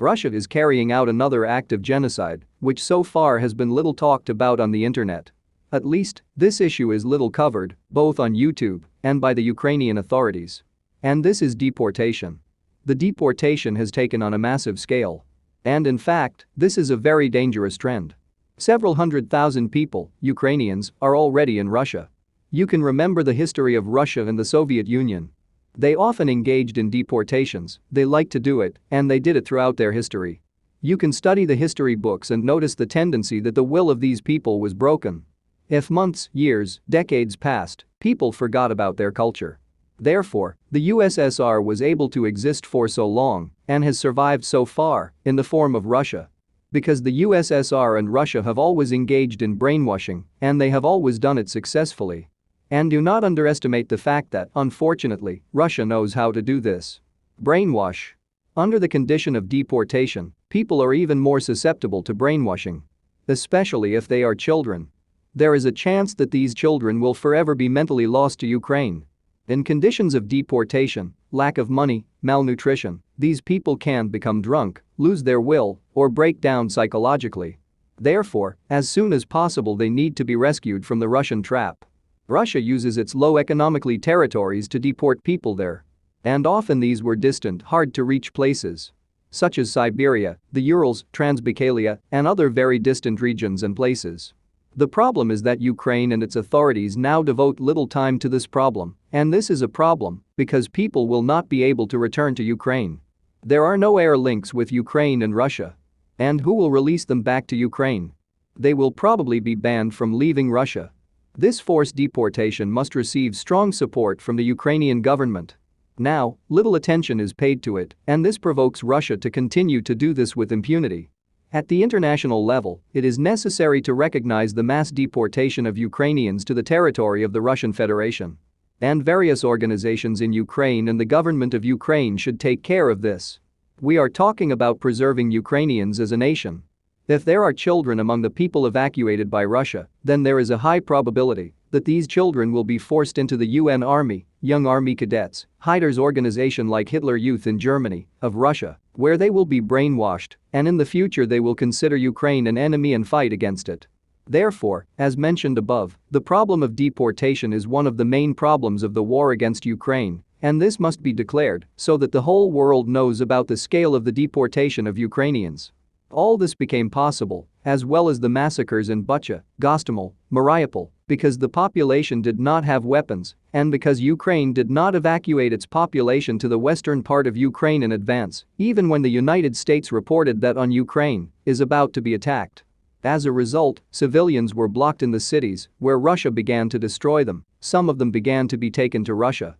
Russia is carrying out another act of genocide, which so far has been little talked about on the internet. At least, this issue is little covered, both on YouTube and by the Ukrainian authorities. And this is deportation. The deportation has taken on a massive scale. And in fact, this is a very dangerous trend. Several 100,000 people, Ukrainians, are already in Russia. You can remember the history of Russia and the Soviet Union. They often engaged in deportations, they like to do it, and they did it throughout their history. You can study the history books and notice the tendency that the will of these people was broken. If months, years, decades passed, people forgot about their culture. Therefore, the USSR was able to exist for so long and has survived so far in the form of Russia. Because the USSR and Russia have always engaged in brainwashing, and they have always done it successfully. And do not underestimate the fact that, unfortunately, Russia knows how to do this. Brainwash. Under the condition of deportation, people are even more susceptible to brainwashing. Especially if they are children. There is a chance that these children will forever be mentally lost to Ukraine. In conditions of deportation, lack of money, malnutrition, these people can become drunk, lose their will, or break down psychologically. Therefore, as soon as possible they need to be rescued from the Russian trap. Russia uses its low economically territories to deport people there. And often these were distant, hard-to-reach places. Such as Siberia, the Urals, Transbaikalia, and other very distant regions and places. The problem is that Ukraine and its authorities now devote little time to this problem, and this is a problem because people will not be able to return to Ukraine. There are no air links with Ukraine and Russia. And who will release them back to Ukraine? They will probably be banned from leaving Russia. This forced deportation must receive strong support from the Ukrainian government. Now, little attention is paid to it, and this provokes Russia to continue to do this with impunity. At the international level, it is necessary to recognize the mass deportation of Ukrainians to the territory of the Russian Federation. And various organizations in Ukraine and the government of Ukraine should take care of this. We are talking about preserving Ukrainians as a nation. If there are children among the people evacuated by Russia, then there is a high probability that these children will be forced into the UN Army, Young Army Cadets, Haider's organization like Hitler Youth in Germany, of Russia, where they will be brainwashed, and in the future they will consider Ukraine an enemy and fight against it. Therefore, as mentioned above, the problem of deportation is one of the main problems of the war against Ukraine, and this must be declared so that the whole world knows about the scale of the deportation of Ukrainians. All this became possible, as well as the massacres in Bucha, Gostomel, Mariupol, because the population did not have weapons and because Ukraine did not evacuate its population to the western part of Ukraine in advance, even when the United States reported that on Ukraine is about to be attacked. As a result, civilians were blocked in the cities where Russia began to destroy them, some of them began to be taken to Russia.